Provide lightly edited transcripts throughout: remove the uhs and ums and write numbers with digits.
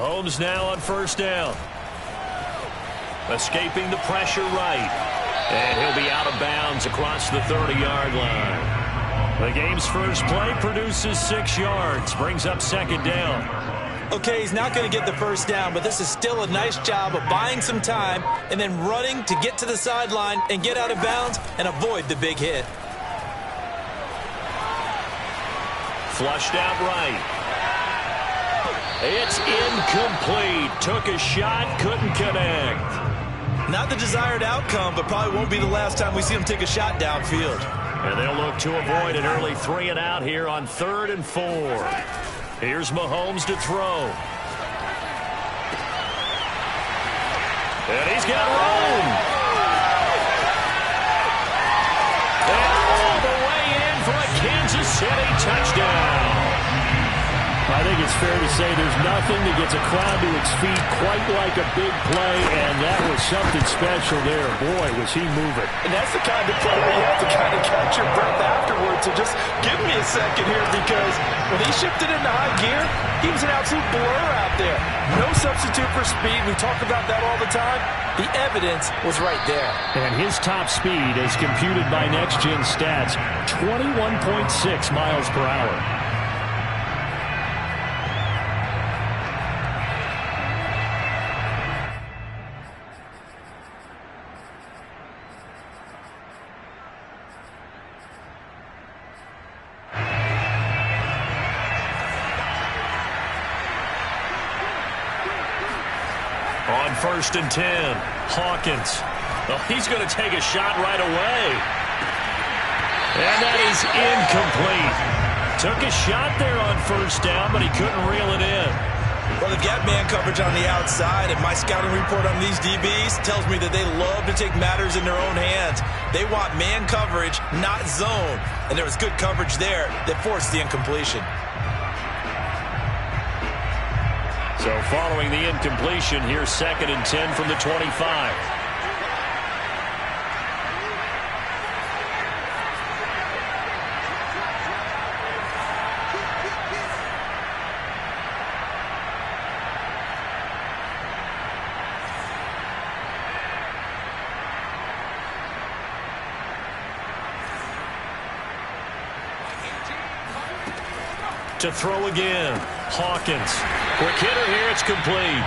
Mahomes now on first down. Escaping the pressure right. And he'll be out of bounds across the 30-yard line. The game's first play produces 6 yards. Brings up second down. Okay, he's not going to get the first down, but this is still a nice job of buying some time and then running to get to the sideline and get out of bounds and avoid the big hit. Flushed out right. It's incomplete. Took a shot, couldn't connect. Not the desired outcome, but probably won't be the last time we see him take a shot downfield. And they'll look to avoid an early 3 and out here on 3rd and 4. Here's Mahomes to throw. And he's got room. And all the way in for a Kansas City touchdown. I think it's fair to say there's nothing that gets a crowd to its feet quite like a big play, and that was something special there. Boy, was he moving. And that's the kind of play where you have to kind of catch your breath afterwards. So just give me a second here, because when he shifted into high gear, he was an absolute blur out there. No substitute for speed. We talk about that all the time. The evidence was right there. And his top speed, as computed by Next Gen Stats, 21.6 miles per hour. On 1st and 10, Hawkins. Oh, he's going to take a shot right away. And that is incomplete. Took a shot there on first down, but he couldn't reel it in. Well, they've got man coverage on the outside, and my scouting report on these DBs tells me that they love to take matters in their own hands. They want man coverage, not zone. And there was good coverage there that forced the incompletion. So following the incompletion, here's 2nd and 10 from the 25. To throw again, Hawkins. Quick hitter here, it's complete.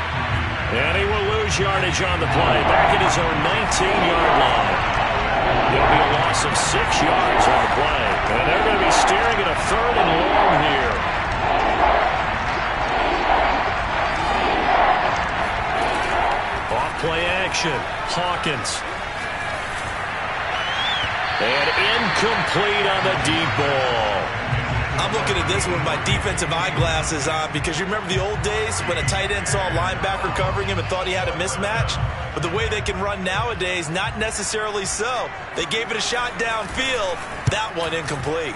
And he will lose yardage on the play, back at his own 19-yard line. There'll be a loss of 6 yards on the play. And they're going to be staring at a 3rd and long here. Off play action, Hawkins. And incomplete on the deep ball. I'm looking at this with my defensive eyeglasses on, because you remember the old days when a tight end saw a linebacker covering him and thought he had a mismatch? But the way they can run nowadays, not necessarily so. They gave it a shot downfield. That one incomplete.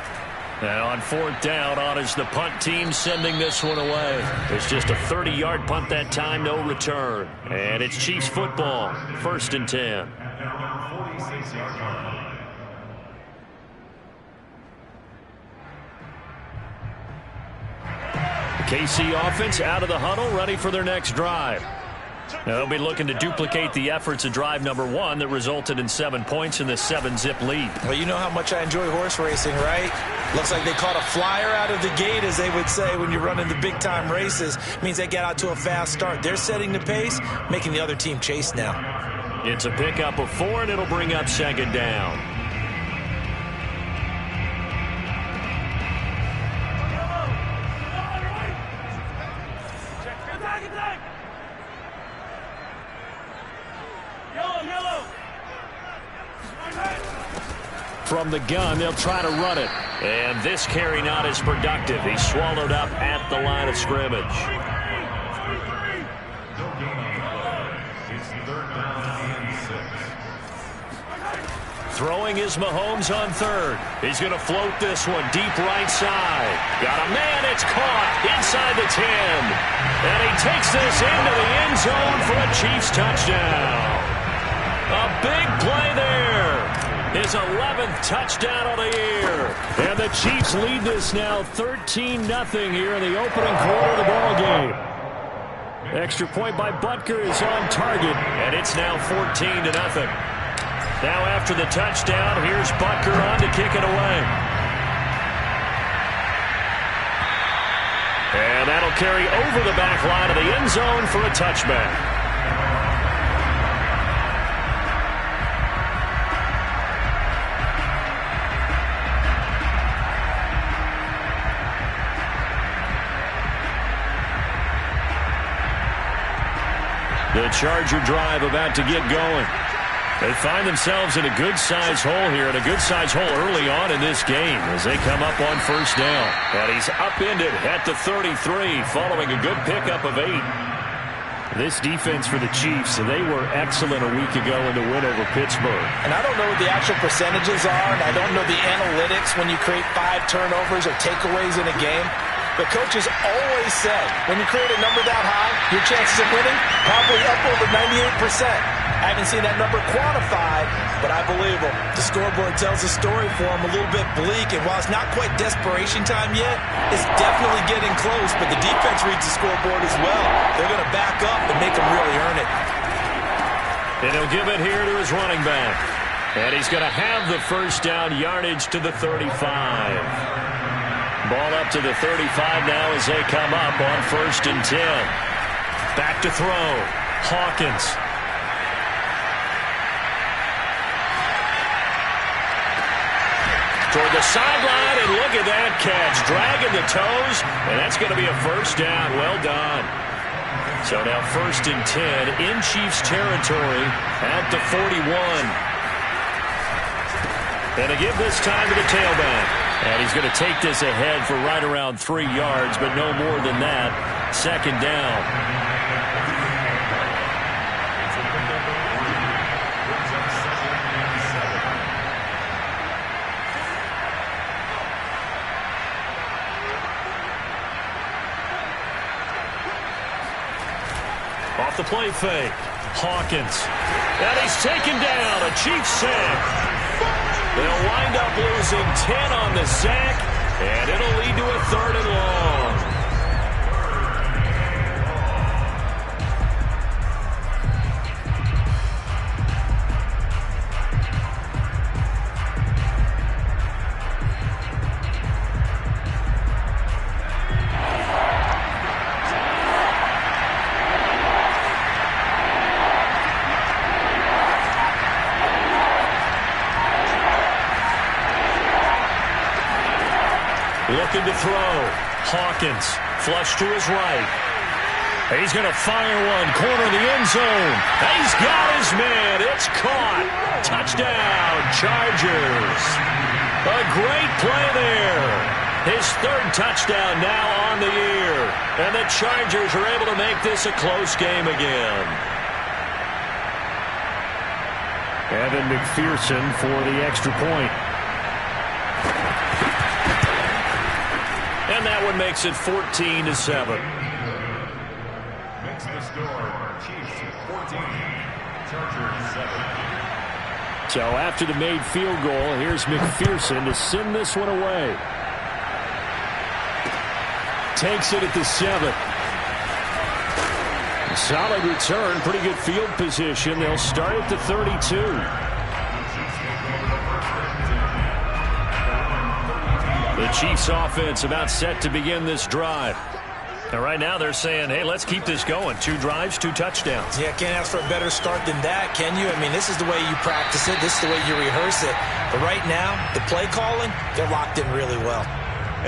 Now on 4th down, on is the punt team sending this one away. It's just a 30-yard punt that time, no return. And it's Chiefs football, 1st and 10. KC offense out of the huddle, ready for their next drive. Now they'll be looking to duplicate the efforts of drive number 1 that resulted in 7 points in the 7-zip lead. Well, you know how much I enjoy horse racing, right? Looks like they caught a flyer out of the gate, as they would say when you're running the big-time races. Means they get out to a fast start. They're setting the pace, making the other team chase now. It's a pickup of 4, and it'll bring up 2nd down. From the gun, they'll try to run it. And this carry not as productive. He's swallowed up at the line of scrimmage. Throwing is Mahomes on 3rd. He's going to float this one deep right side. Got a man, it's caught inside the 10. And he takes this into the end zone for a Chiefs touchdown. A big play there. His 11th touchdown of the year. And the Chiefs lead this now 13-0 here in the opening quarter of the ball game. Extra point by Butker is on target, and it's now 14-0. Now after the touchdown, here's Butker on to kick it away. And that'll carry over the back line of the end zone for a touchback. The Charger drive about to get going. They find themselves in a good-sized hole here, and a good-sized hole early on in this game as they come up on first down. And he's upended at the 33 following a good pickup of 8. This defense for the Chiefs, they were excellent a week ago in the win over Pittsburgh. And I don't know what the actual percentages are, and I don't know the analytics when you create 5 turnovers or takeaways in a game. The coaches always said, when you create a number that high, your chances of winning probably up over 98%. I haven't seen that number quantified, but I believe them. The scoreboard tells a story for them a little bit bleak, and while it's not quite desperation time yet, it's definitely getting close, but the defense reads the scoreboard as well. They're going to back up and make them really earn it. And he'll give it here to his running back. And he's going to have the first down yardage to the 35. Ball up to the 35 now as they come up on 1st and 10. Back to throw. Hawkins. Toward the sideline, and look at that catch. Dragging the toes, and that's going to be a first down. Well done. So now 1st and 10 in Chiefs territory at the 41. And to give this time to the tailback. And he's going to take this ahead for right around 3 yards, but no more than that. 2nd down. Off the play fake. Hawkins. And he's taken down. A Chiefs sack. They'll wind up losing 10 on the sack, and it'll lead to a 3rd and long. Looking to throw. Hawkins, flush to his right. He's going to fire one, corner of the end zone. He's got his man. It's caught. Touchdown, Chargers. A great play there. His 3rd touchdown now on the year. And the Chargers are able to make this a close game again. Evan McPherson for the extra point. And that one makes it 14-7. Makes the score Chiefs 14, Chargers 7. So after the made field goal, here's McPherson to send this one away. Takes it at the 7. Solid return, pretty good field position. They'll start at the 32. The Chiefs offense about set to begin this drive. And right now they're saying, hey, let's keep this going. 2 drives, 2 touchdowns. Yeah, can't ask for a better start than that, can you? I mean, this is the way you practice it. This is the way you rehearse it. But right now, the play calling, they're locked in really well.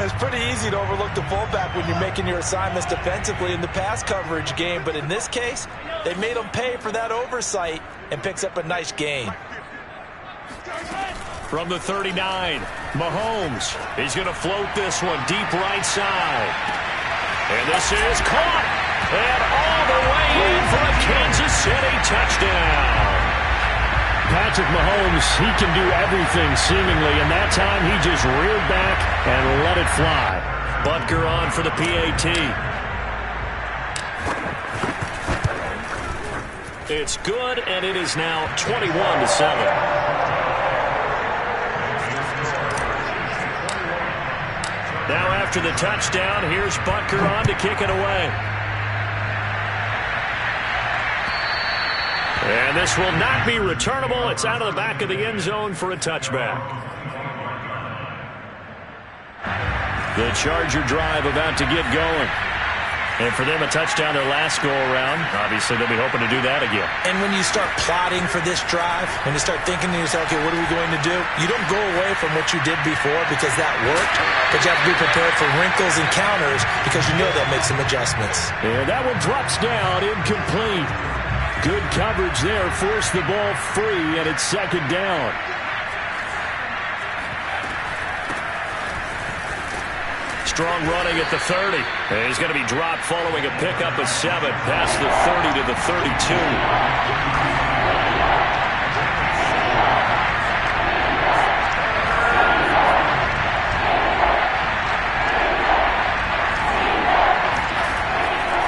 It's pretty easy to overlook the fullback when you're making your assignments defensively in the pass coverage game. But in this case, they made him pay for that oversight and picks up a nice gain. From the 39, Mahomes. He's going to float this one deep right side. And this is caught. And all the way in for a Kansas City touchdown. Patrick Mahomes, he can do everything seemingly, and that time he just reared back and let it fly. Butker on for the PAT. It's good, and it is now 21-7. Now after the touchdown, here's Butker on to kick it away. And this will not be returnable. It's out of the back of the end zone for a touchback. The Charger drive about to get going. And for them, a touchdown their last go-around. Obviously, they'll be hoping to do that again. And when you start plotting for this drive, when you start thinking to yourself, okay, what are we going to do? You don't go away from what you did before because that worked, but you have to be prepared for wrinkles and counters because you know they'll make some adjustments. And that one drops down, incomplete. Good coverage there, forced the ball free, and it's second down. Strong running at the 30. And he's going to be dropped following a pickup of 7 past the 30 to the 32.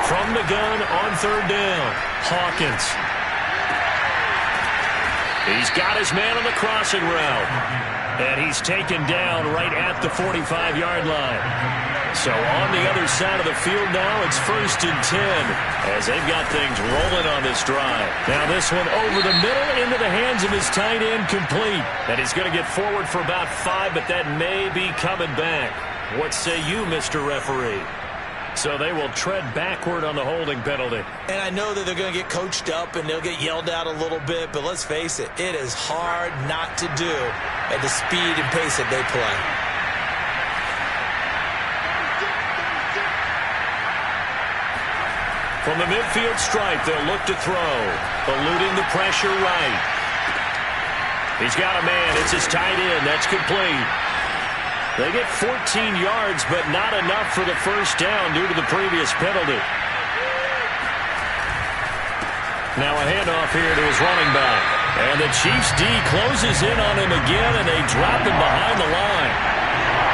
From the gun on third down, Hawkins. He's got his man on the crossing route. And he's taken down right at the 45-yard line. So on the other side of the field now, it's 1st and 10 as they've got things rolling on this drive. Now this one over the middle into the hands of his tight end, complete. And he's going to get forward for about 5, but that may be coming back. What say you, Mr. Referee? So they will tread backward on the holding penalty. And I know that they're going to get coached up and they'll get yelled at a little bit, but let's face it, it is hard not to do at the speed and pace that they play. From the midfield stripe, they'll look to throw. Eluding the pressure right. He's got a man. It's his tight end. That's complete. They get 14 yards, but not enough for the first down due to the previous penalty. Now a handoff here to his running back. And the Chiefs D closes in on him again, and they drop him behind the line.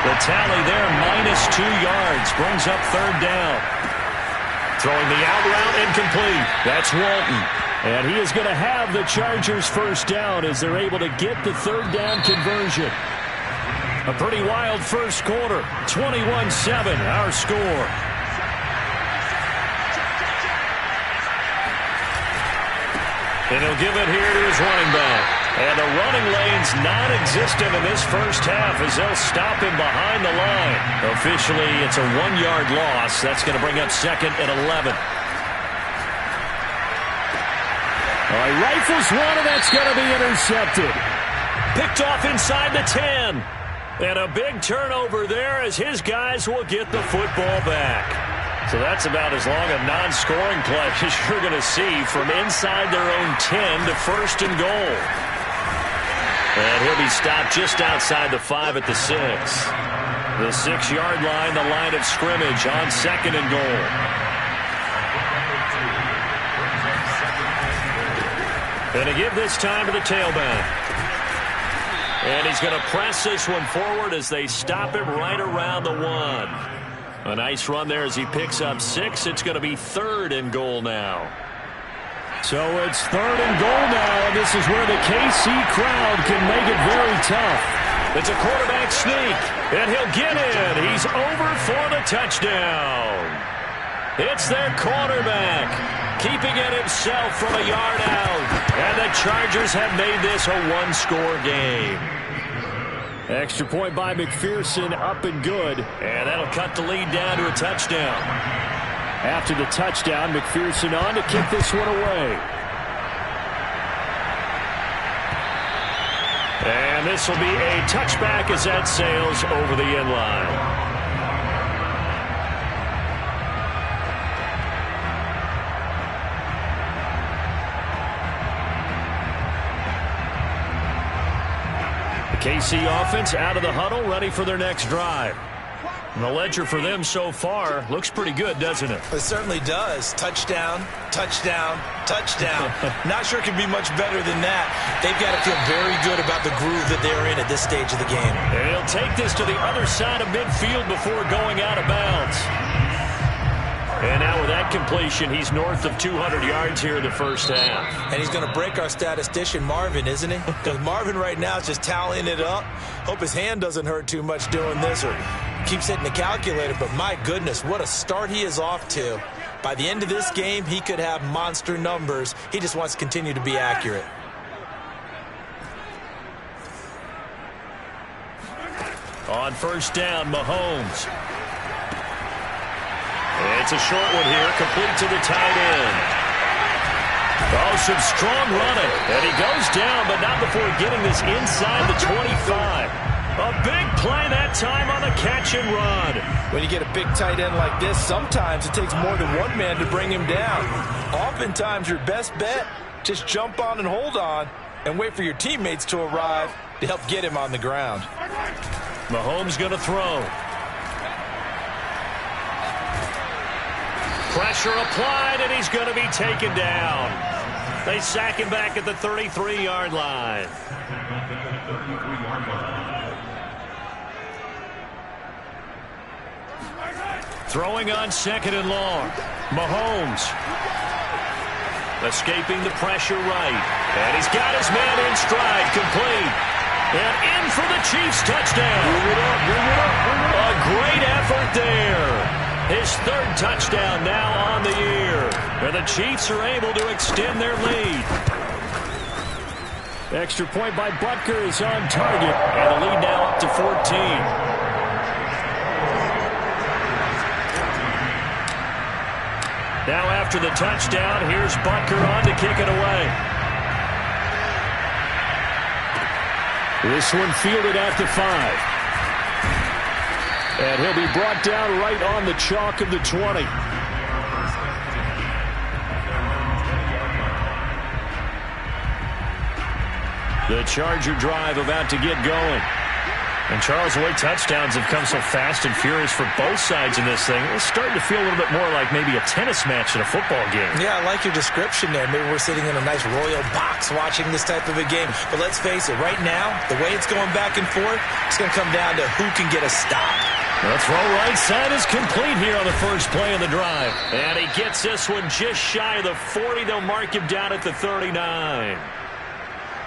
The tally there, -2 yards, brings up third down. Throwing the out route, incomplete. That's Walton. And he is going to have the Chargers first down as they're able to get the third down conversion. A pretty wild first quarter. 21-7, our score. And he'll give it here to his running back. And the running lane's non-existent in this first half as they'll stop him behind the line. Officially, it's a 1-yard loss. That's going to bring up 2nd and 11. All right, rifles one, and that's going to be intercepted. Picked off inside the 10. And a big turnover there as his guys will get the football back. So that's about as long a non-scoring play as you're going to see from inside their own 10 to 1st and goal. And he'll be stopped just outside the 5 at the 6. The 6-yard line, the line of scrimmage on 2nd and goal. And to give this time to the tailback. And he's going to press this one forward as they stop him right around the 1. A nice run there as he picks up 6. It's going to be 3rd and goal now. So it's 3rd and goal now, and this is where the KC crowd can make it very tough. It's a quarterback sneak, and he'll get in. He's over for the touchdown. It's their quarterback, keeping it himself from a yard out. And the Chargers have made this a one-score game. Extra point by McPherson, up and good. And that'll cut the lead down to a touchdown. After the touchdown, McPherson on to kick this one away. And this will be a touchback as that sails over the end line. KC offense out of the huddle, ready for their next drive. And the ledger for them so far looks pretty good, doesn't it? It certainly does. Touchdown, touchdown, touchdown. Not sure it could be much better than that. They've got to feel very good about the groove that they're in at this stage of the game. And he'll take this to the other side of midfield before going out of bounds. And now with that completion, he's north of 200 yards here in the first half. And he's going to break our statistician, Marvin, isn't he? Because Marvin right now is just tallying it up. Hope his hand doesn't hurt too much doing this or keeps hitting the calculator. But my goodness, what a start he is off to. By the end of this game, he could have monster numbers. He just wants to continue to be accurate. On first down, Mahomes. It's a short one here, complete to the tight end. Oh, some strong running. And he goes down, but not before getting this inside the 25. A big play that time on the catch and run. When you get a big tight end like this, sometimes it takes more than one man to bring him down. Oftentimes, your best bet, just jump on and hold on and wait for your teammates to arrive to help get him on the ground. Mahomes going to throw. Pressure applied, and he's going to be taken down. They sack him back at the 33-yard line. Throwing on second and long. Mahomes. Escaping the pressure right. And he's got his man in stride, complete. And in for the Chiefs touchdown. A great effort there. His third touchdown now on the year. And the Chiefs are able to extend their lead. Extra point by Butker is on target. And the lead now up to 14. Now after the touchdown, here's Butker on to kick it away. This one fielded at the 5. And he'll be brought down right on the chalk of the 20. The Charger drive about to get going. And, Charles, the way touchdowns have come so fast and furious for both sides in this thing, it's starting to feel a little bit more like maybe a tennis match in a football game. Yeah, I like your description there. Maybe we're sitting in a nice royal box watching this type of a game. But let's face it, right now, the way it's going back and forth, it's going to come down to who can get a stop. The throw right side is complete here on the first play of the drive. And he gets this one just shy of the 40. They'll mark him down at the 39.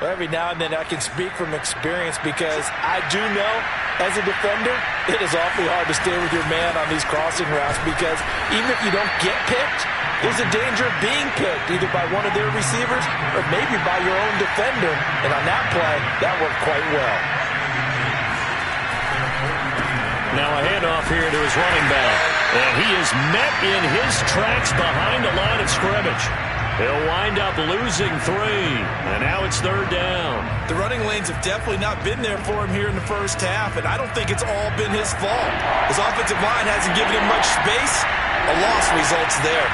Well, every now and then I can speak from experience because I do know as a defender it is awfully hard to stay with your man on these crossing routes because even if you don't get picked, there's a danger of being picked either by one of their receivers or maybe by your own defender. And on that play, that worked quite well. Now a handoff here to his running back. And he is met in his tracks behind the line of scrimmage. He'll wind up losing 3. And now it's third down. The running lanes have definitely not been there for him here in the first half, and I don't think it's all been his fault. His offensive line hasn't given him much space. A loss results there.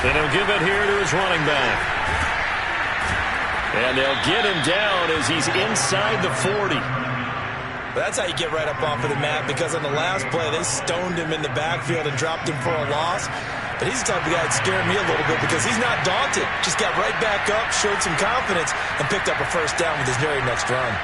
And he'll give it here to his running back. And they'll get him down as he's inside the 40. That's how you get right up off of the mat, because on the last play, they stoned him in the backfield and dropped him for a loss. But he's the type of guy that scared me a little bit because he's not daunted. Just got right back up, showed some confidence, and picked up a first down with his very next run.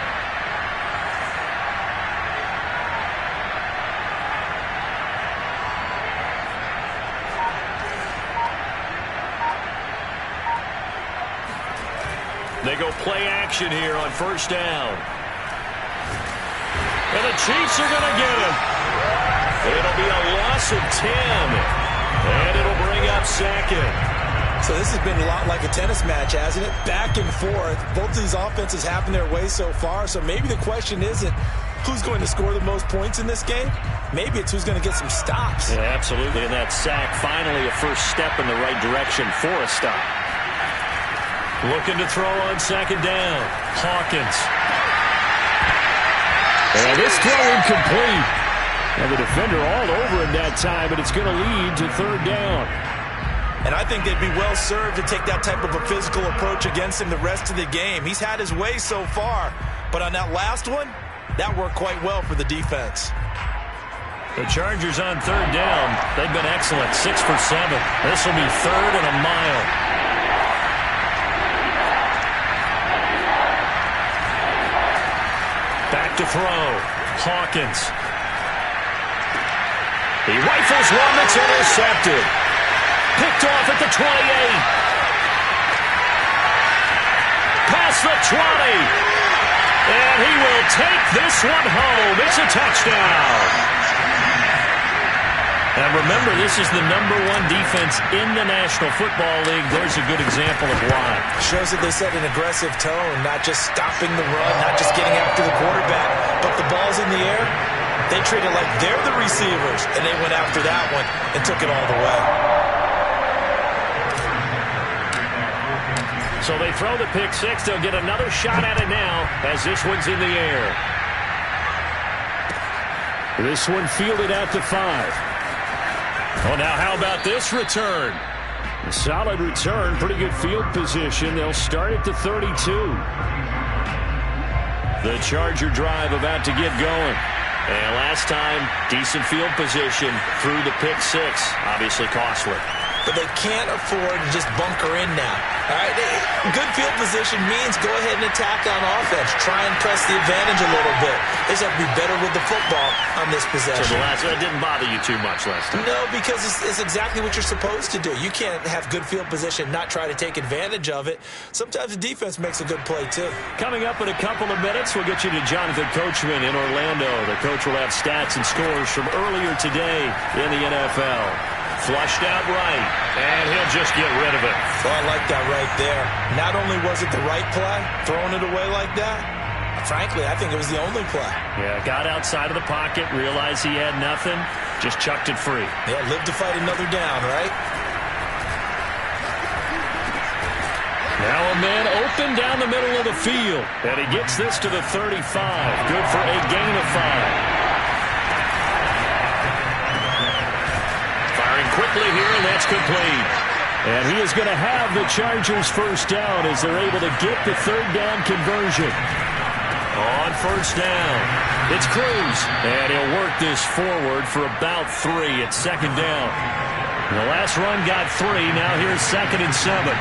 They go play action here on first down. And the Chiefs are going to get him. It'll be a loss of 10. And it'll bring up second. So this has been a lot like a tennis match, hasn't it? Back and forth. Both of these offenses having their way so far. So maybe the question isn't who's going to score the most points in this game. Maybe it's who's going to get some stops. Yeah, absolutely. And that sack, finally a first step in the right direction for a stop. Looking to throw on second down. Hawkins. And this throw incomplete. And the defender all over him that time, but it's going to lead to third down. And I think they'd be well served to take that type of a physical approach against him the rest of the game. He's had his way so far, but on that last one, that worked quite well for the defense. The Chargers on third down. They've been excellent, 6 for 7. This will be third and a mile. Back to throw. Hawkins. He rifles one that's intercepted. Picked off at the 28. Past the 20. And he will take this one home. It's a touchdown. And remember, this is the #1 defense in the National Football League. There's a good example of why. Shows that they set an aggressive tone, not just stopping the run, not just getting after the quarterback, but the ball's in the air. They treat it like they're the receivers, and they went after that one and took it all the way. So they throw the pick six. They'll get another shot at it now as this one's in the air. This one fielded out to 5. Oh, now how about this return? A solid return, pretty good field position. They'll start at the 32. The Charger drive about to get going. And last time, decent field position through the pick six. Obviously costly. But they can't afford to just bunker in now. All right? Good field position means go ahead and attack on offense. Try and press the advantage a little bit. They just have to be better with the football on this possession. So it didn't bother you too much last time? No, because it's exactly what you're supposed to do. You can't have good field position, not try to take advantage of it. Sometimes the defense makes a good play, too. Coming up in a couple of minutes, we'll get you to Jonathan Coachman in Orlando. The coach will have stats and scores from earlier today in the NFL. Flushed out right, and he'll just get rid of it. Oh, I like that right there. Not only was it the right play, throwing it away like that, frankly, I think it was the only play. Yeah, got outside of the pocket, realized he had nothing, just chucked it free. Yeah, live to fight another down, right? Now a man open down the middle of the field, and he gets this to the 35. Good for a gain of 5. Quickly here, and that's complete. And he is going to have the Chargers first down as they're able to get the third down conversion. On first down, it's Cruz, and he'll work this forward for about 3 at second down. The last run got 3, now here's 2nd and 7.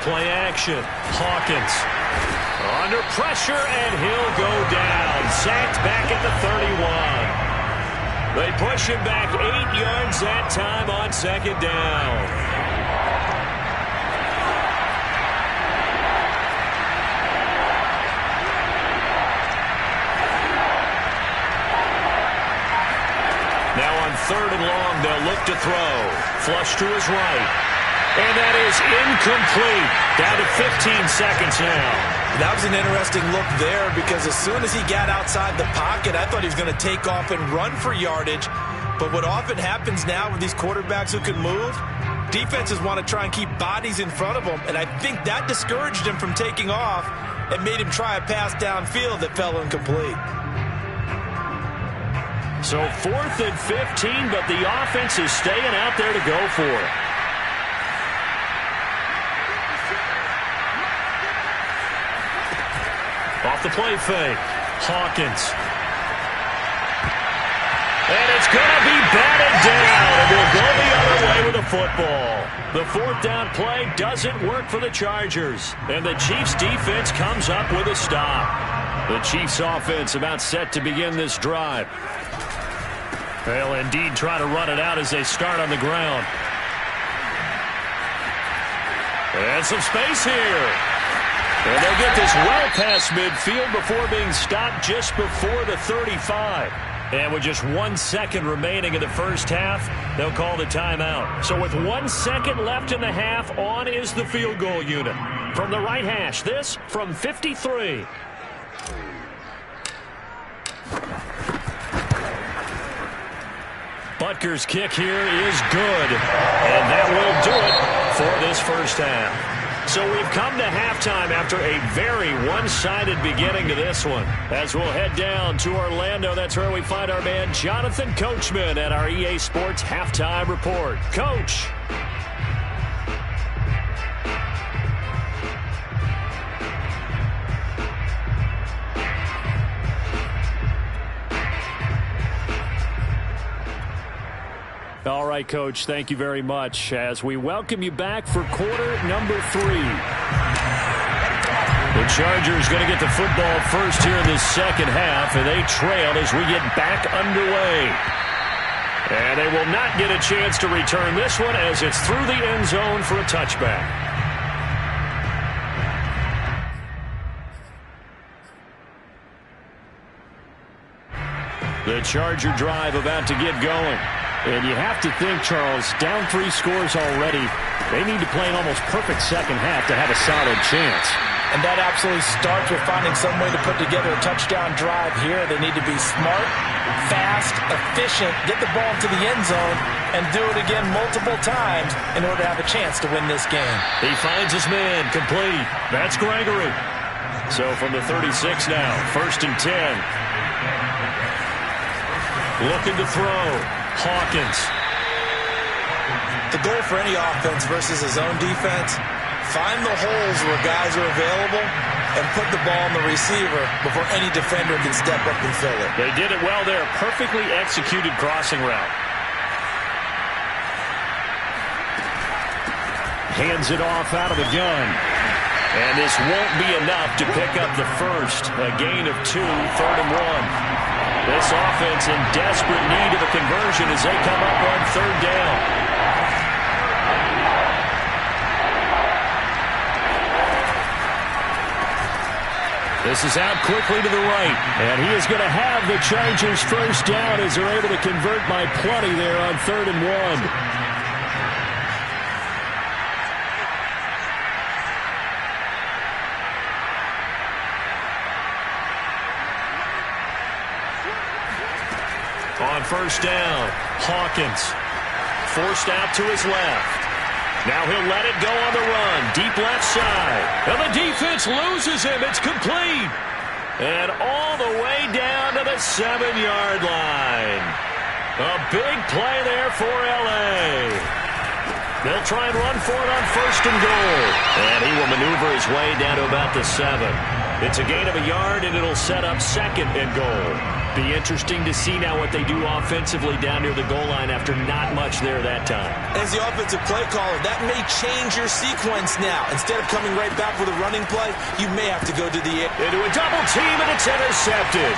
Play action. Hawkins under pressure, and he'll go down. Sacked back at the 31. They push him back 8 yards that time on second down. Now on 3rd and long, they'll look to throw. Flush to his right. And that is incomplete. Down to 15 seconds now. That was an interesting look there because as soon as he got outside the pocket, I thought he was going to take off and run for yardage. But what often happens now with these quarterbacks who can move, defenses want to try and keep bodies in front of them. And I think that discouraged him from taking off and made him try a pass downfield that fell incomplete. So 4th and 15, but the offense is staying out there to go for it. Off the play fake, Hawkins. And it's going to be batted down, and we'll go the other way with the football. The 4th down play doesn't work for the Chargers, and the Chiefs' defense comes up with a stop. The Chiefs' offense about set to begin this drive. They'll indeed try to run it out as they start on the ground. And some space here. And they'll get this well past midfield before being stopped just before the 35. And with just 1 second remaining in the first half, they'll call the timeout. So with 1 second left in the half, on is the field goal unit. From the right hash, this from 53. Butker's kick here is good. And that will do it for this first half. So we've come to halftime after a very one-sided beginning to this one. As we'll head down to Orlando, that's where we find our man Jonathan Coachman at our EA Sports Halftime Report. Coach. All right, Coach, thank you very much as we welcome you back for quarter number 3. The Chargers going to get the football first here in the second half, and they trail as we get back underway. And they will not get a chance to return this one as it's through the end zone for a touchback. The Charger drive about to get going. And you have to think, Charles, down 3 scores already. They need to play an almost perfect second half to have a solid chance. And that absolutely starts with finding some way to put together a touchdown drive here. They need to be smart, fast, efficient, get the ball to the end zone, and do it again multiple times in order to have a chance to win this game. He finds his man, complete. That's Gregory. So from the 36 now, 1st and 10. Looking to throw. Hawkins. The goal for any offense versus his own defense, find the holes where guys are available and put the ball on the receiver before any defender can step up and fill it. They did it well there. Perfectly executed crossing route. Hands it off out of the gun. And this won't be enough to pick up the first. A gain of 2, 3rd and 1. This offense in desperate need of a conversion as they come up on 3rd down. This is out quickly to the right. And he is going to have the Chargers first down as they're able to convert by plenty there on 3rd and 1. On 1st down, Hawkins forced out to his left. Now he'll let it go on the run, deep left side. And the defense loses him. It's complete. And all the way down to the 7-yard line. A big play there for L.A. They'll try and run for it on 1st and goal. And he will maneuver his way down to about the 7. It's a gain of a yard, and it'll set up 2nd and goal. Be interesting to see now what they do offensively down near the goal line after not much there that time. As the offensive play caller, that may change your sequence now. Instead of coming right back with a running play, you may have to go to the air. Into a double team, and it's intercepted.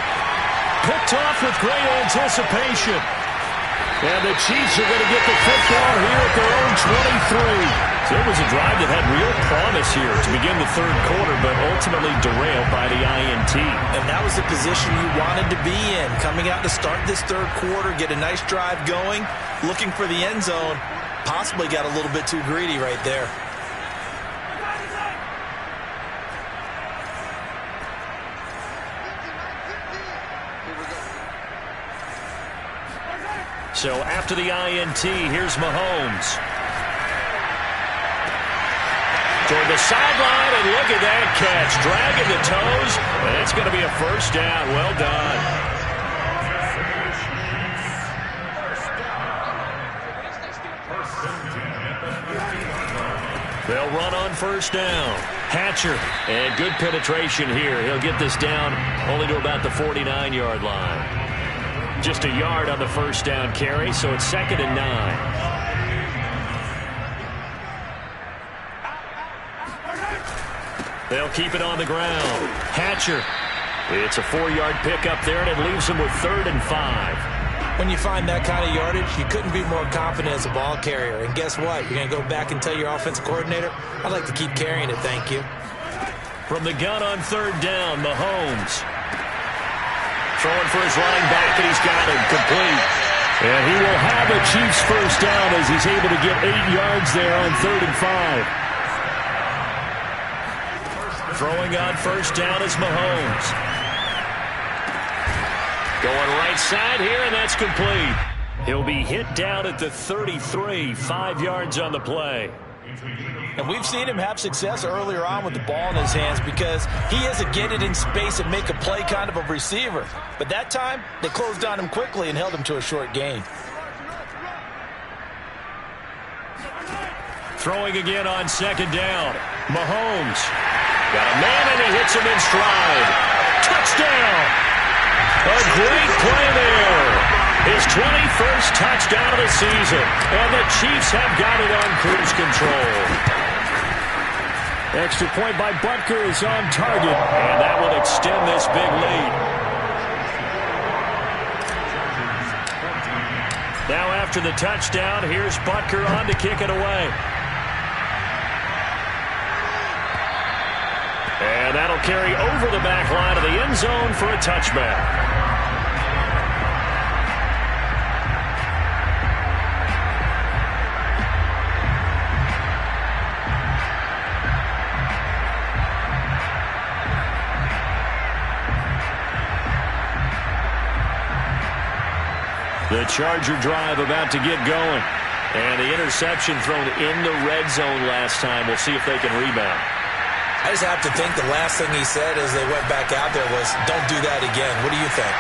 Picked off with great anticipation. And the Chiefs are going to get the football here at their own 23. So it was a drive that had real promise here to begin the 3rd quarter, but ultimately derailed by the INT. And that was the position you wanted to be in. Coming out to start this 3rd quarter, get a nice drive going, looking for the end zone. Possibly got a little bit too greedy right there. So after the INT, here's Mahomes. Toward the sideline, and look at that catch. Dragging the toes, and it's going to be a 1st down. Well done. They'll run on 1st down. Hatcher, and good penetration here. He'll get this down only to about the 49-yard line. Just a yard on the 1st down carry, so it's 2nd and 9. They'll keep it on the ground. Hatcher. It's a 4-yard pickup there, and it leaves him with 3rd and 5. When you find that kind of yardage, you couldn't be more confident as a ball carrier. And guess what? You're going to go back and tell your offensive coordinator, I'd like to keep carrying it, thank you. From the gun on 3rd down, Mahomes. Throwing for his running back, and he's got him complete. And he will have the Chiefs first down as he's able to get 8 yards there on 3rd and 5. Throwing on 1st down is Mahomes. Going right side here, and that's complete. He'll be hit down at the 33, 5 yards on the play. And we've seen him have success earlier on with the ball in his hands because he is a get it in space and make a play kind of a receiver. But that time, they closed on him quickly and held him to a short gain. Throwing again on 2nd down. Mahomes. Got a man, and he hits him in stride. Touchdown! A great play there. His 21st touchdown of the season. And the Chiefs have got it on cruise control. Extra point by Butker is on target. And that will extend this big lead. Now after the touchdown, here's Butker on to kick it away. And that'll carry over the back line of the end zone for a touchback. The Charger drive about to get going. And the interception thrown in the red zone last time. We'll see if they can rebound. I just have to think the last thing he said as they went back out there was, don't do that again. What do you think?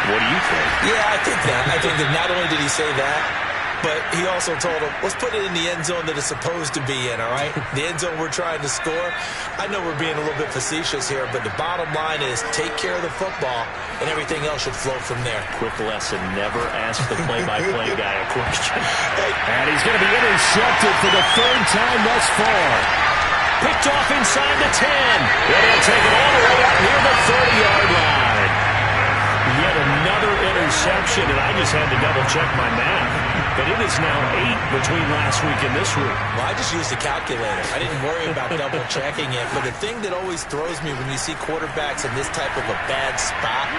What do you think? Yeah, I think that. I think that not only did he say that, but he also told him, let's put it in the end zone that it's supposed to be in, all right? The end zone we're trying to score. I know we're being a little bit facetious here, but the bottom line is take care of the football, and everything else should flow from there. Quick lesson, never ask the play-by-play guy a question. And he's going to be intercepted for the third time thus far. Picked off inside the 10. And he'll take it all the way up near the 30-yard line. Yet another interception, and I just had to double-check my math. But it is now 8 between last week and this week. Well, I just used a calculator. I didn't worry about double-checking it. But the thing that always throws me when you see quarterbacks in this type of a bad spot,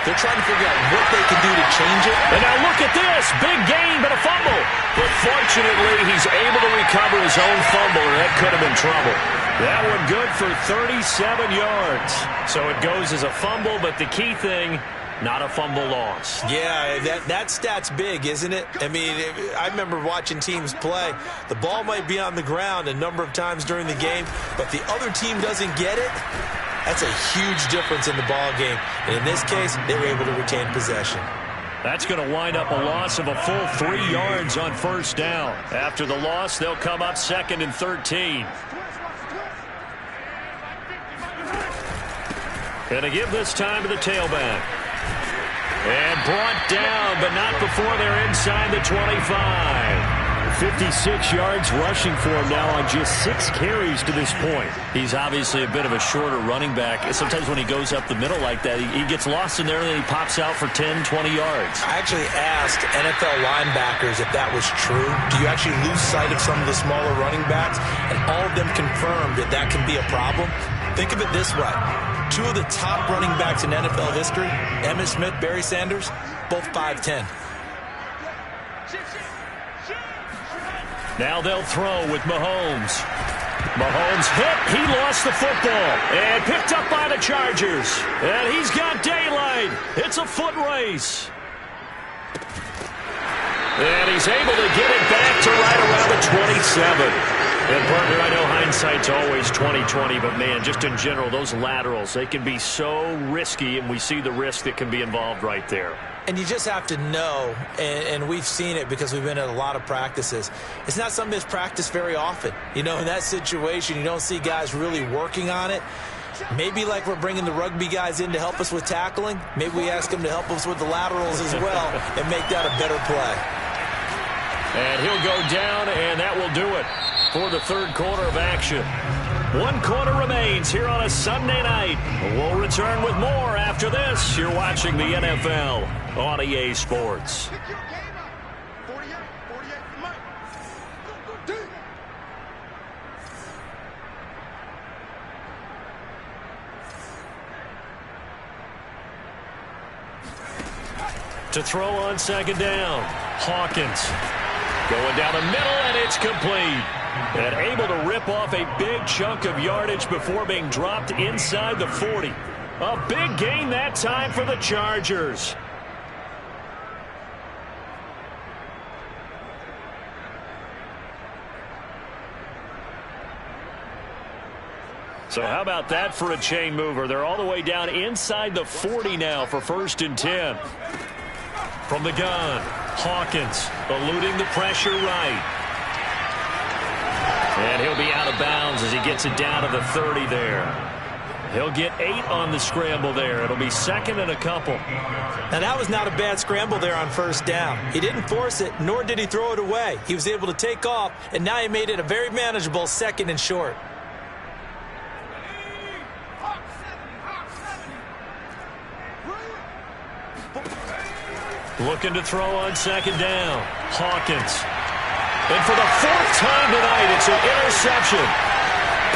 they're trying to figure out what they can do to change it. And now look at this. Big gain, but a fumble. But fortunately, he's able to recover his own fumble, and that could have been trouble. That one good for 37 yards. So it goes as a fumble, but the key thing, not a fumble loss. Yeah, that stat's big, isn't it? I mean, I remember watching teams play. The ball might be on the ground a number of times during the game, but the other team doesn't get it. That's a huge difference in the ball game. And in this case, they were able to retain possession. That's going to wind up a loss of a full 3 yards on first down. After the loss, they'll come up 2nd and 13. Going to give this time to the tailback. And brought down, but not before they're inside the 25. 56 yards rushing for him now on just 6 carries to this point. He's obviously a bit of a shorter running back. Sometimes when he goes up the middle like that, he gets lost in there and then he pops out for 10, 20 yards. I actually asked NFL linebackers if that was true. Do you actually lose sight of some of the smaller running backs? And all of them confirmed that that can be a problem. Think of it this way. 2 of the top running backs in NFL history, Emmitt Smith, Barry Sanders, both 5'10". Now they'll throw with Mahomes. Mahomes hit. He lost the football. And picked up by the Chargers. And he's got daylight. It's a foot race. And he's able to get it back to right around the 27. And, partner, I know hindsight's always 20/20, but, man, just in general, those laterals, they can be so risky, and we see the risk that can be involved right there. And you just have to know, and we've seen it because we've been at a lot of practices, it's not something that's practiced very often. You know, in that situation, you don't see guys really working on it. Maybe like we're bringing the rugby guys in to help us with tackling, maybe we ask them to help us with the laterals as well and make that a better play. And he'll go down, and that will do it for the third quarter of action. 1 quarter remains here on a Sunday night. We'll return with more after this. You're watching the NFL on EA Sports. To throw on second down, Hawkins. Going down the middle, and it's complete. And able to rip off a big chunk of yardage before being dropped inside the 40. A big gain that time for the Chargers. So how about that for a chain mover? They're all the way down inside the 40 now for 1st and 10. From the gun, Hawkins eluding the pressure right. And he'll be out of bounds as he gets it down to the 30 there. He'll get 8 on the scramble there. It'll be 2nd and a couple. Now, that was not a bad scramble there on first down. He didn't force it, nor did he throw it away. He was able to take off, and now he made it a very manageable 2nd and short. Looking to throw on second down. Hawkins. And for the 4th time tonight, it's an interception.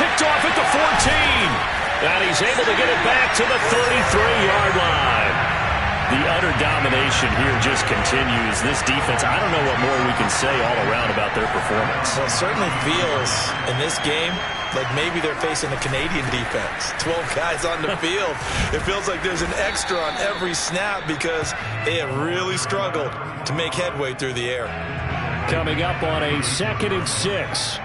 Picked off at the 14. And he's able to get it back to the 33-yard line. The utter domination here just continues. This defense, I don't know what more we can say all around about their performance. Well, it certainly feels in this game like maybe they're facing a Canadian defense. 12 guys on the field. It feels like there's an extra on every snap because they have really struggled to make headway through the air. Coming up on a 2nd and 6.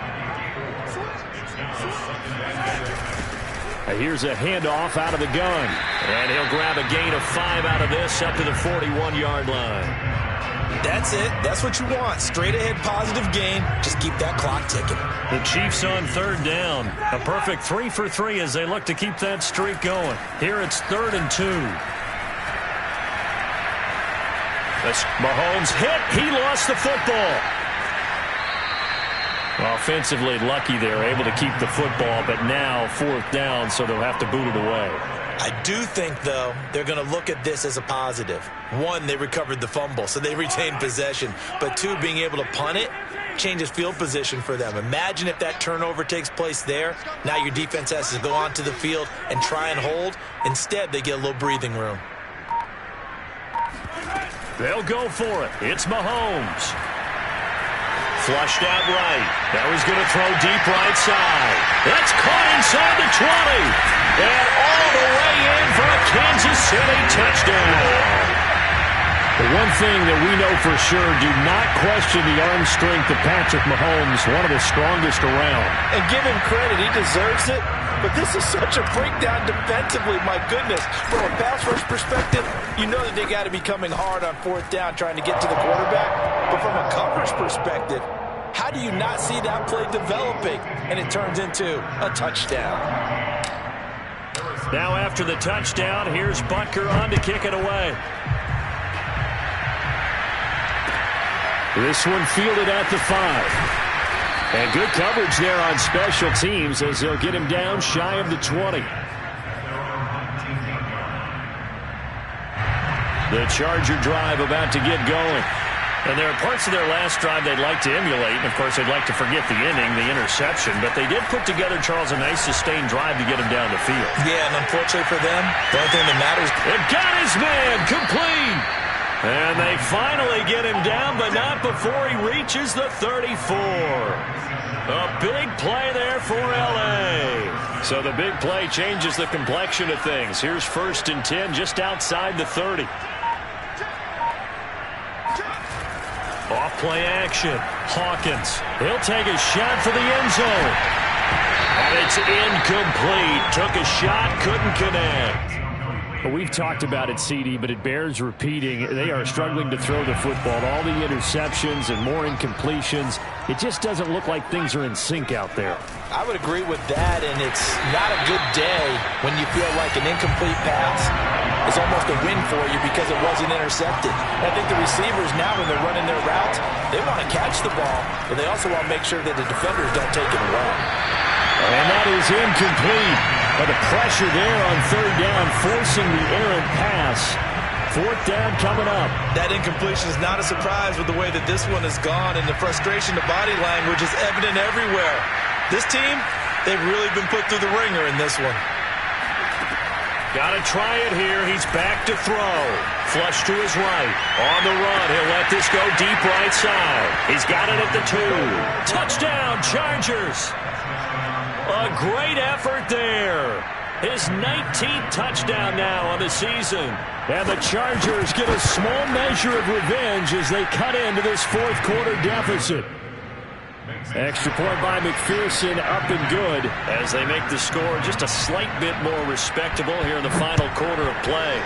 Here's a handoff out of the gun. And he'll grab a gain of 5 out of this up to the 41-yard line. That's it. That's what you want. Straight ahead positive gain. Just keep that clock ticking. The Chiefs on 3rd down. A perfect 3 for 3 as they look to keep that streak going. Here it's 3rd and 2. That's Mahomes hit. He lost the football. Offensively lucky they're able to keep the football, but now 4th down, so they'll have to boot it away. I do think, though, they're going to look at this as a positive. 1, they recovered the fumble, so they retained possession. But 2, being able to punt it changes field position for them. Imagine if that turnover takes place there. Now your defense has to go onto the field and try and hold. Instead, they get a little breathing room. They'll go for it. It's Mahomes. Flushed out right. Now he's going to throw deep right side. That's caught inside the 20. And all the way in for a Kansas City touchdown. The one thing that we know for sure, do not question the arm strength of Patrick Mahomes, one of the strongest around. And give him credit, he deserves it. But this is such a breakdown defensively, my goodness. From a pass rush perspective, you know that they got to be coming hard on 4th down trying to get to the quarterback. But from a coverage perspective, how do you not see that play developing? And it turns into a touchdown. Now after the touchdown, here's Butker on to kick it away. This one fielded at the 5. And good coverage there on special teams as they'll get him down shy of the 20. The Charger drive about to get going. And there are parts of their last drive they'd like to emulate. And, of course, they'd like to forget the inning, the interception. But they did put together, Charles, a nice sustained drive to get him down the field. Yeah, and unfortunately for them, the only thing that matters. It got his man complete. And they finally get him down, but not before he reaches the 34. A big play there for L.A. So the big play changes the complexion of things. Here's 1st and 10 just outside the 30. Off play action. Hawkins. He'll take a shot for the end zone. And it's incomplete. Took a shot, couldn't connect. Well, we've talked about it, CD, but it bears repeating. They are struggling to throw the football. All the interceptions and more incompletions. It just doesn't look like things are in sync out there. I would agree with that, and it's not a good day when you feel like an incomplete pass is almost a win for you because it wasn't intercepted. And I think the receivers now, when they're running their routes, they want to catch the ball, but they also want to make sure that the defenders don't take it away. And that is incomplete. But the pressure there on 3rd down, forcing the errant pass. 4th down coming up. That incompletion is not a surprise with the way that this one has gone, and the frustration, the body language is evident everywhere. This team, they've really been put through the ringer in this one. Got to try it here. He's back to throw. Flush to his right. On the run. He'll let this go deep right side. He's got it at the 2. Touchdown, Chargers. A great effort there. His 19th touchdown now on the season. And the Chargers get a small measure of revenge as they cut into this 4th quarter deficit. Extra point by McPherson, up and good as they make the score just a slight bit more respectable here in the final quarter of play.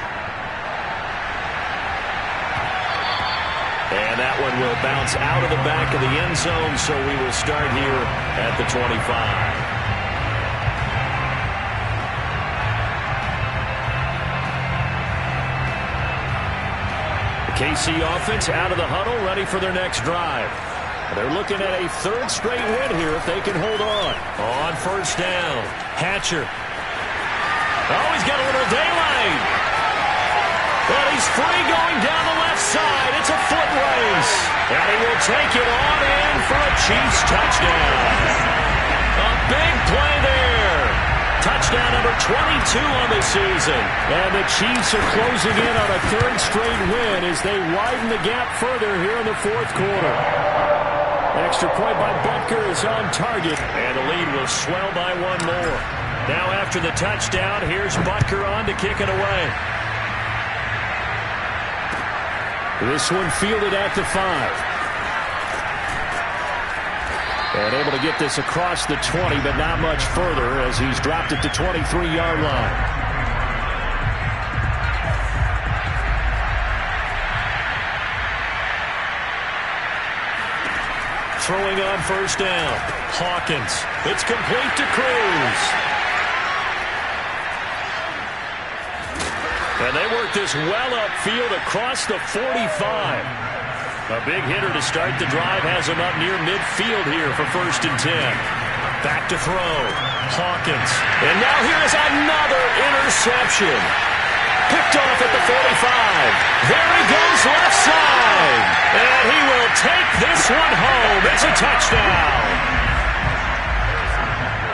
And that one will bounce out of the back of the end zone, so we will start here at the 25. KC offense out of the huddle, ready for their next drive. They're looking at a 3rd straight win here if they can hold on. On 1st down, Hatcher. Oh, he's got a little daylight. But he's free going down the left side. It's a foot race. And he will take it on in for a Chiefs touchdown. A big play there. Touchdown. touchdown number 22 on the season. And the Chiefs are closing in on a third straight win as they widen the gap further here in the fourth quarter. Extra point by Butker is on target. And the lead will swell by one more. Now after the touchdown, here's Butker on to kick it away. This one fielded at the 5. And able to get this across the 20, but not much further as he's dropped it to 23-yard line. Throwing on first down. Hawkins. It's complete to Cruz. And they work this well upfield across the 45. A big hitter to start the drive has him up near midfield here for 1st and 10. Back to throw. Hawkins. And now here is another interception. Picked off at the 45. There he goes left side. And he will take this one home. It's a touchdown.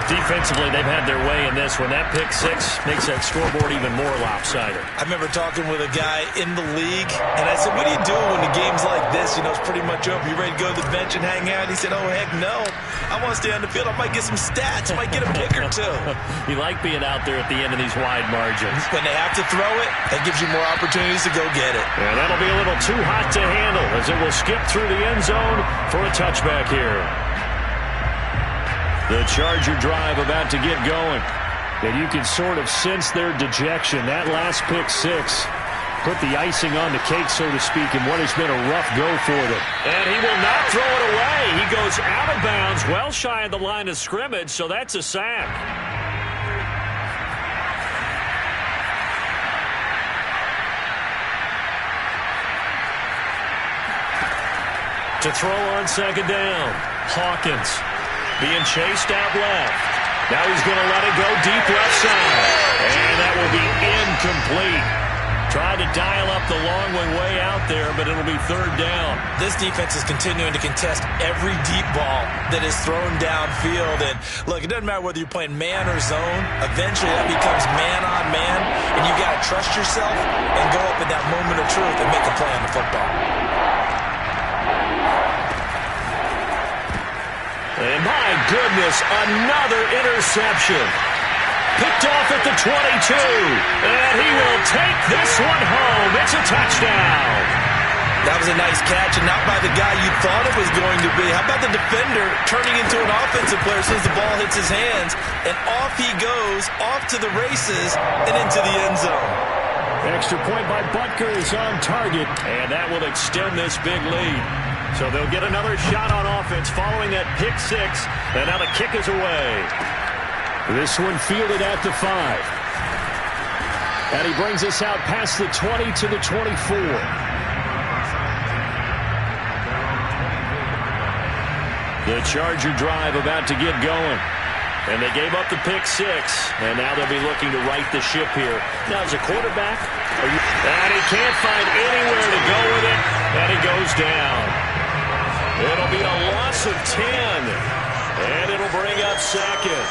Defensively, they've had their way in this one. That pick six makes that scoreboard even more lopsided. I remember talking with a guy in the league, and I said, what do you do when the game's like this? You know, it's pretty much over. You ready to go to the bench and hang out? He said, oh, heck no. I want to stay on the field. I might get some stats. I might get a pick or two. You like being out there at the end of these wide margins. When they have to throw it, that gives you more opportunities to go get it. And that'll be a little too hot to handle as it will skip through the end zone for a touchback here. The Charger drive about to get going. And you can sort of sense their dejection. That last pick six put the icing on the cake, so to speak, in what has been a rough go for them. And he will not throw it away. He goes out of bounds, well shy of the line of scrimmage, so that's a sack. To throw on second down. Hawkins being chased out left. Now he's going to let it go deep left side. And that will be incomplete. Tried to dial up the long way out there, but it'll be third down. This defense is continuing to contest every deep ball that is thrown downfield. And look, it doesn't matter whether you're playing man or zone. Eventually that becomes man on man. And you got to trust yourself and go up in that moment of truth and make a play on the football. And my goodness, another interception. Picked off at the 22. And he will take this one home. It's a touchdown. That was a nice catch, and not by the guy you thought it was going to be. How about the defender turning into an offensive player as soon as the ball hits his hands, and off he goes, off to the races, and into the end zone. Extra point by Butker is on target. And that will extend this big lead. So they'll get another shot on offense following that pick six. And now the kick is away. This one fielded at the 5. And he brings us out past the 20 to the 24. The Charger drive about to get going. And they gave up the pick six. And now they'll be looking to right the ship here. Now, as a quarterback, and he can't find anywhere to go with it. And he goes down. It'll be a loss of 10. And it'll bring up second.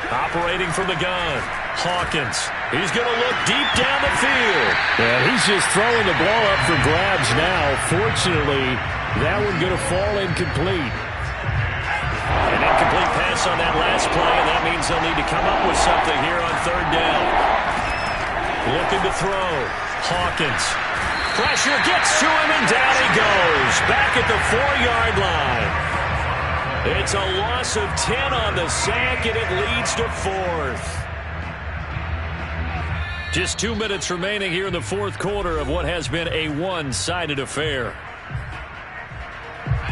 Operating from the gun. Hawkins. He's going to look deep down the field. And he's just throwing the ball up for grabs now. Fortunately, that one going to fall incomplete. An incomplete pass on that last play, and that means they'll need to come up with something here on third down. Looking to throw. Hawkins. Pressure gets to him, and down he goes. Back at the 4-yard line. It's a loss of 10 on the sack, and it leads to fourth. Just 2 minutes remaining here in the fourth quarter of what has been a one-sided affair.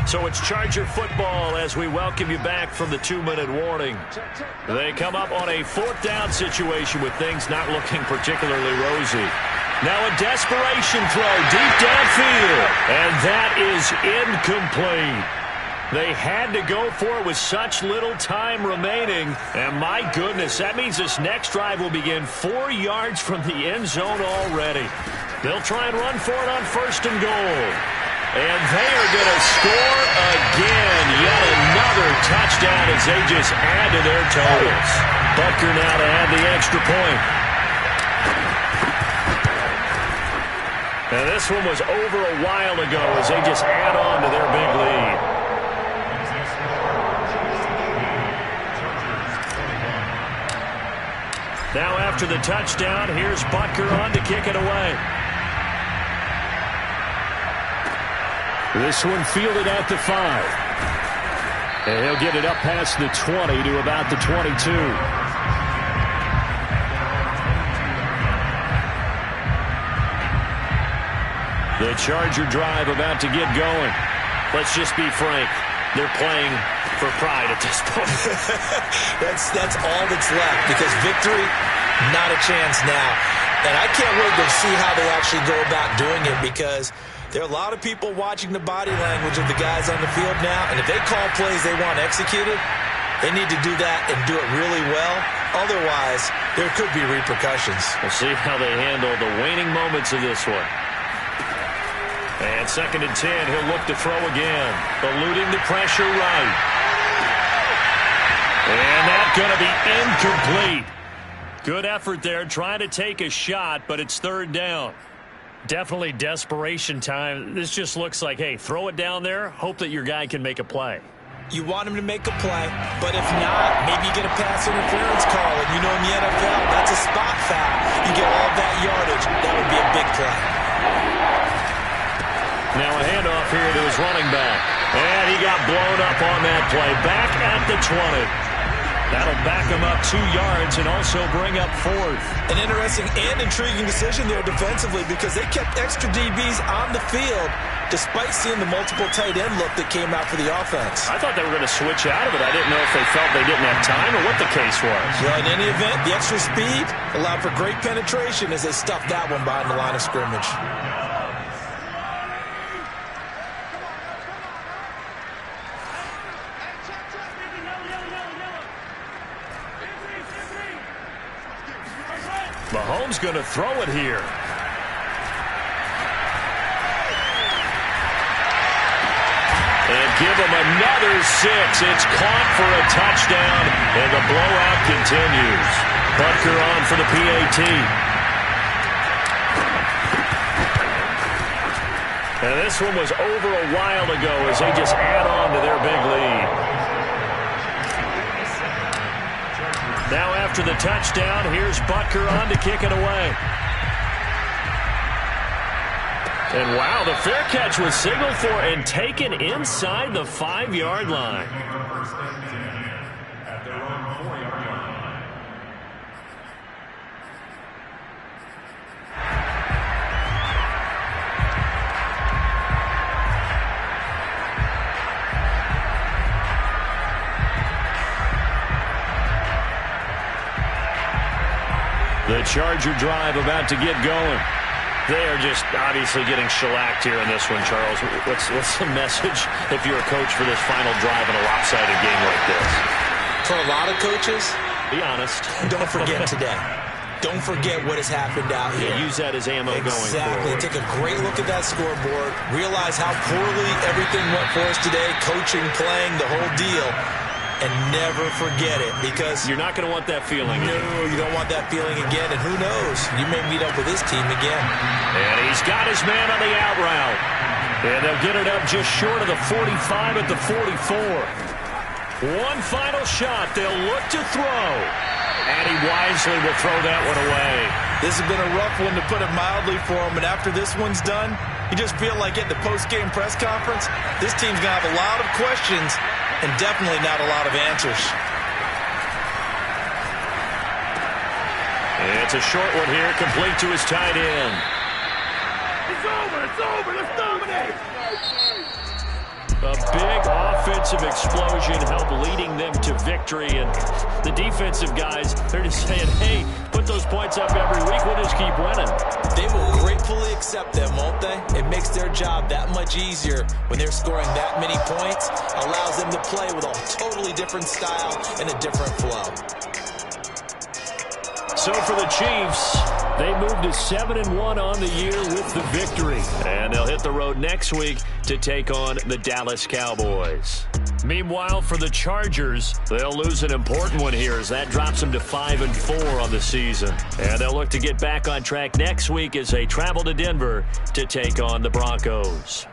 So it's Charger football as we welcome you back from the 2-minute warning. They come up on a fourth down situation with things not looking particularly rosy. Now a desperation throw deep downfield. And that is incomplete. They had to go for it with such little time remaining. And my goodness, that means this next drive will begin 4 yards from the end zone already. They'll try and run for it on first and goal. And they are going to score again. Yet another touchdown as they just add to their totals. Butker now to add the extra point. And this one was over a while ago as they just add on to their big lead. Now after the touchdown, here's Butker on to kick it away. This one fielded at the 5. And he'll get it up past the 20 to about the 22. The Charger drive about to get going. Let's just be frank. They're playing for pride at this point. That's all that's left, because victory, not a chance now. And I can't wait to see how they actually go about doing it, because there are a lot of people watching the body language of the guys on the field now, and if they call plays they want executed, they need to do that and do it really well. Otherwise, there could be repercussions. We'll see how they handle the waning moments of this one. And 2nd and 10, he'll look to throw again. Eluding the pressure right. And that's going to be incomplete. Good effort there, trying to take a shot, but it's 3rd down. Definitely desperation time. This just looks like, hey, throw it down there, hope that your guy can make a play. You want him to make a play, but if not, maybe you get a pass interference call. And you know in the NFL, that's a spot foul. You get all that yardage. That would be a big play. Now a handoff here to his running back. And he got blown up on that play. Back at the 20. That'll back him up 2 yards and also bring up 4th. An interesting and intriguing decision there defensively, because they kept extra DBs on the field despite seeing the multiple tight end look that came out for the offense. I thought they were going to switch out of it. I didn't know if they felt they didn't have time or what the case was. Well, in any event, the extra speed allowed for great penetration as they stuffed that one behind the line of scrimmage. Mahomes going to throw it here. And give him another 6. It's caught for a touchdown, and the blowout continues. Butker on for the PAT. And this one was over a while ago as they just add on to their big lead. Now after the touchdown, here's Butker on to kick it away. And wow, the fair catch was signaled for and taken inside the 5-yard line. At their own 4-yard line. The Charger drive about to get going. They are just obviously getting shellacked here in this one, Charles. What's the message if you're a coach for this final drive in a lopsided game like this? For a lot of coaches, be honest. Don't forget today. Don't forget what has happened out here. Yeah, use that as ammo going forward. Exactly. Take a great look at that scoreboard. Realize how poorly everything went for us today. Coaching, playing, the whole deal. And never forget it, because you're not going to want that feeling. No, you don't want that feeling again. And who knows? You may meet up with this team again. And he's got his man on the out route. And they'll get it up just short of the 45 at the 44. One final shot. They'll look to throw. And he wisely will throw that one away. This has been a rough one, to put it mildly, for him. And after this one's done, you just feel like at the post-game press conference, this team's going to have a lot of questions and definitely not a lot of answers. And it's a short one here, complete to his tight end. It's over. It's over. Let's dominate. A big offensive explosion helped leading them to victory. And the defensive guys, they're just saying, hey, put those points up every week. We'll just keep winning. They will gratefully accept them, won't they? It makes their job that much easier when they're scoring that many points. Allows them to play with a totally different style and a different flow. So for the Chiefs, they move to 7-1 on the year with the victory. And they'll hit the road next week to take on the Dallas Cowboys. Meanwhile, for the Chargers, they'll lose an important one here as that drops them to 5-4 on the season. And they'll look to get back on track next week as they travel to Denver to take on the Broncos.